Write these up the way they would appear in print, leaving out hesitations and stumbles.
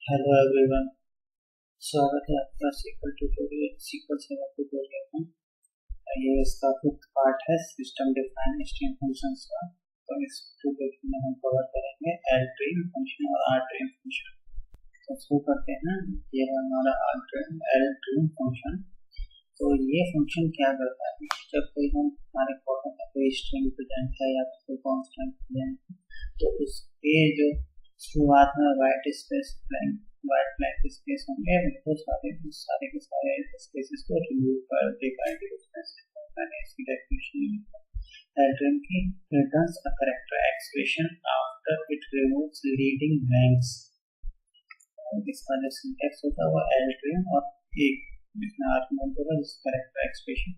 Hello everyone, स्वागत है आपका सीक्वल सर्वर ट्यूटोरियल में। ये इसका फिफ्थ पार्ट है सिस्टम डिफाइंड स्ट्रिंग फंक्शंस का। तो इस ट्यूटोरियल में हम कवर करेंगे LTRIM फंक्शन और RTRIM फंक्शन। तो शुरू करते हैं। ये है हमारा LTRIM फंक्शन। तो ये फंक्शन क्या करता है, जब कोई हम हमारे कॉलम में कोई स्ट्रिंग प्रेजेंट है या कोई कांस्टेंट प्रेजेंट है, तो उसके जो शुरुआत में वाइट ब्लैंक स्पेस होंगे, वो सारे के सारे स्पेसेस को रिमूव कर देगा। मैंने इसकी डेफिनेशन LTRIM की returns a character expression after it removes leading blanks. इसका जो सिंटैक्स होता है वो LTRIM और एक इसमें आर्गुमेंट होगा जिस करेक्टर एक्सप्रेशन,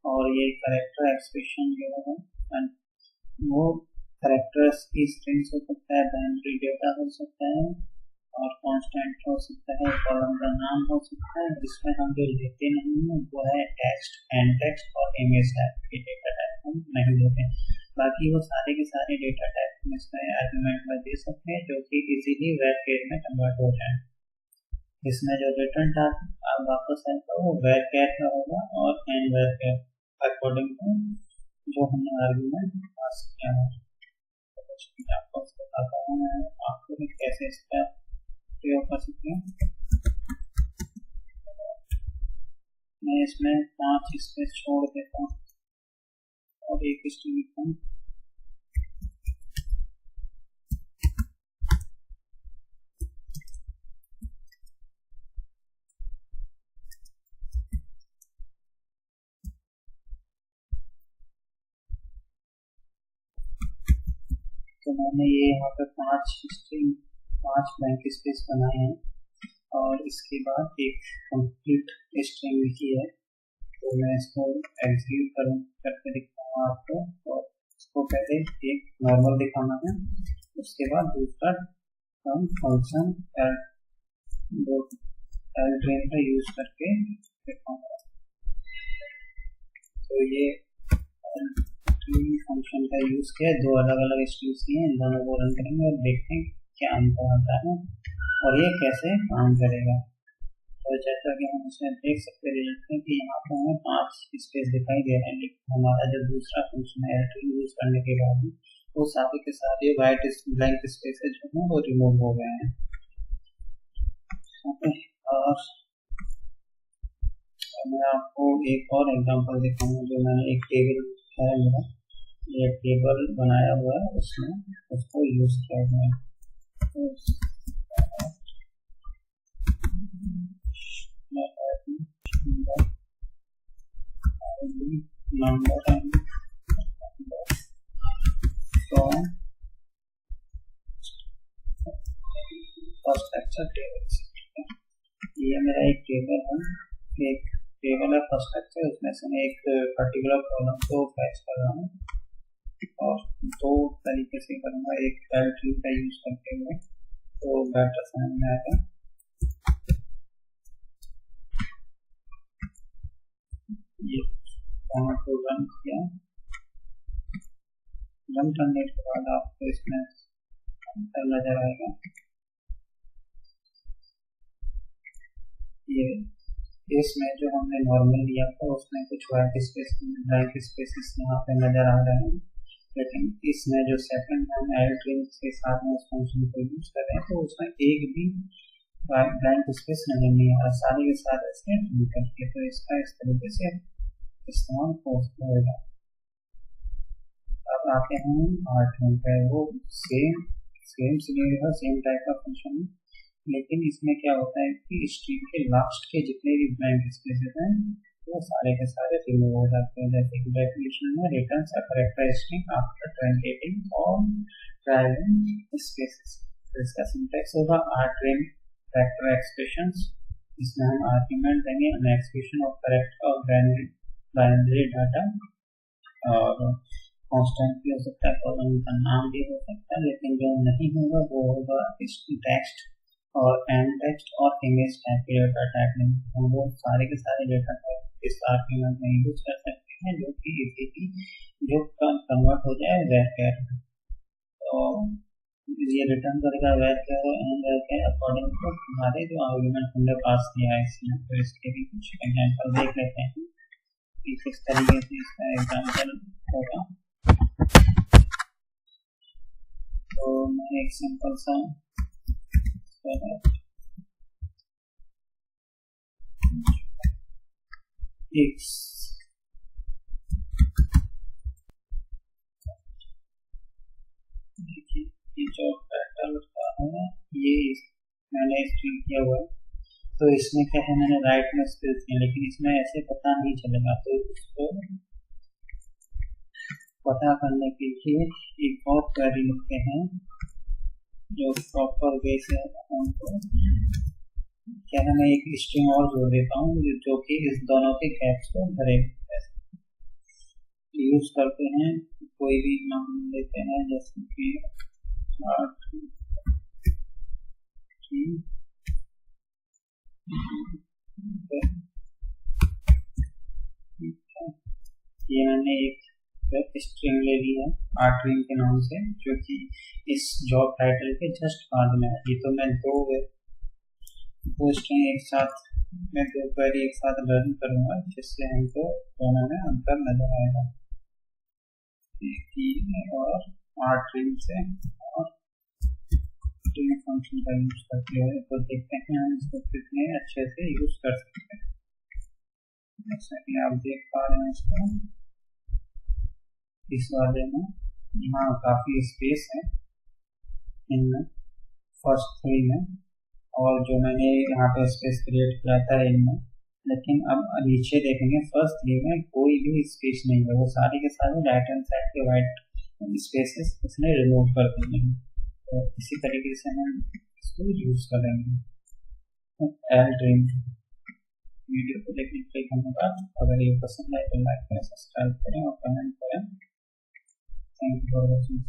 और ये करेक्टर एक्सप्रेशन जो है वो करेक्टर्स की स्ट्रिंग्स हो सकता है, बाइनरी डेटा हो सकता है, और कांस्टेंट हो सकता है, कॉलम का नाम हो सकता है। जिसमें हम जो लेते नहीं हैं वो है टेक्स्ट, एंड टेक्स्ट और इमेज टाइप के डेटा टाइप हम नहीं लेते। बाकी वो सारे के सारे डेटा टाइप हम इसमें आर्गुमेंट में दे सकते हैं, जो कि इजीली वैर में कन्वर्ट हो जाए। इसमें जो रिटर्न टाइप वापस आएगा वो वैर का होगा और एंड वैर अकॉर्डिंग टू जो हमने आर्गुमेंट पास किया है। आपको बताता हूँ मैं आपको भी कैसे इसका प्रयोग कर सकते हैं। मैं इसमें 5 स्पेस छोड़ देता हूँ और एक स्ट्रिंग लिखता हूँ। तो मैंने ये यहाँ पे 5 ब्लैंक स्पेस बनाए हैं और इसके बाद एक कंप्लीट स्ट्रिंग लिखी है। तो मैं इसको एग्जीक्यूट करके दिखता हूँ आपको। और इसको पहले एक नॉर्मल दिखाना है, उसके बाद दूसरा हम फंक्शन LTRIM का यूज करके दिखाऊंगा। तो ये फंक्शन का यूज किया, 2 अलग अलग स्ट्रिंग्स हैं, इन दोनों को रन करेंगे और देखते हैं क्या अंतर आता है और ये कैसे काम करेगा। तो जैसा कि हम इसमें देख सकते हैं कि यहाँ पर हमें 5 स्पेस दिखाई दे रहे हैं, लेकिन हमारा जो दूसरा फंक्शन है LTRIM यूज करने के बाद वो सारे के सारे वाइट ब्लैंक स्पेसेस जो है वो रिमूव हो गए हैं। और मैं आपको एक और एग्जांपल दिखाऊंगा। जो मैंने एक टेबल है मेरा, ये टेबल बनाया हुआ है, उसमें उसको यूज किया गया है। Number from first lecture tables. ये मेरा एक टेबल है फर्स्ट लेक्चर, उसमें से मैं एक पर्टिकुलर कॉलम को फैच कर रहा हूँ और 2 तरीके से करूँगा, एक LTRIM का यूज करते हुए, तो बेटर समझ में आएगा। ये कमांड को रन किया, रन करने के बाद आपको इसमें अंतर नजर आएगा। ये इसमें जो हमने नॉर्मल दिया था उसमें कुछ वाइट स्पेस ब्लैंक स्पेसेस यहाँ पे नजर आ रहे हैं, लेकिन इसमें जो सेकंड हम LTRIM के साथ में उस फंक्शन को यूज कर रहे हैं तो उसमें एक भी ब्लैंक स्पेस नजर नहीं आ रहा, सारे के सारे इसके करके। तो इसका इस तरीके से इस्तेमाल होगा। अब आते हैं RTRIM पे। वो सेम टाइप का फंक्शन है, लेकिन इसमें क्या होता है कि स्ट्रिंग के लास्ट के जितने भी ब्लैंक स्पेसेस हैं वो सारे के सारे रिमूव हो जाते हैं। जैसे कि डेफिनेशन में returns a character string after truncating और ट्रायलिंग स्पेसेस। तो इसका सिंटैक्स होगा RTRIM करेक्टर एक्सप्रेशंस। इसमें हम आर्गुमेंट देंगे एन एक्सप्रेशन ऑफ करेक्टर और बाइनरी डाटा, और कांस्टेंट भी हो सकता है, कॉलम का नाम भी हो सकता है, लेकिन जो नहीं होगा वो होगा टेक्स्ट और एंड टेक्स्ट और इमेज टाइप के डेटा टाइप में। हम वो सारे के सारे डेटा टाइप इस आर्गुमेंट में यूज कर सकते हैं, जो कि इजीली जो कन्वर्ट हो जाए वैर। तो ये रिटर्न करेगा वेर क्या है एंड क्या अकॉर्डिंग टू हमारे जो आर्गुमेंट हमने पास किया है इसमें। तो इसके भी कुछ एग्जांपल देख लेते हैं कि किस तरीके से इसका एग्जांपल होगा। तो मैं एक सिंपल सा एक ये जो पैटर्न का है ये मैंने स्ट्रिंग किया हुआ है। तो इसमें क्या है मैंने राइट में स्पेस किया, लेकिन इसमें ऐसे पता नहीं चलेगा। तो इसको पता करने के लिए एक और क्वेरी लिखते हैं जो प्रॉपर वे से हमको क्या है, मैं एक स्ट्रिंग और जोड़ देता हूँ जो कि इस दोनों के गैप्स को भरेगा। यूज करते हैं कोई भी नाम लेते हैं जैसे कि ये मैंने एक स्ट्रिंग ले ली है RTRIM के नाम से, जो कि इस जॉब टाइटल के जस्ट बाद में है। ये तो मैं दो स्ट्रिंग एक साथ मैं दो क्वेरी एक साथ लर्न करूंगा जिससे हमको दोनों में अंतर नजर आएगा। और RTRIM से और फंक्शन का यूज करते हुए तो देखते हैं हम इसको कितने अच्छे से यूज कर सकते हैं। जैसा कि आप देख पा रहे हैं इसको इस वाले में यहाँ काफी स्पेस है इनमें फर्स्ट 3 में, और जो मैंने यहाँ पे स्पेस क्रिएट किया था इनमें, लेकिन अब नीचे देखेंगे फर्स्ट 3 में कोई भी स्पेस नहीं है, वो सारे के सारे राइट हैंड साइड के वाइट स्पेसेस इसने रिमूव कर दिए हैं। तो इसी तरीके से हम इसको यूज करेंगे। LTRIM वीडियो को देखने के लिए धन्यवाद। अगर ये पसंद आए तो लाइक करें, सब्सक्राइब करें और कमेंट करें। Thank you for watching.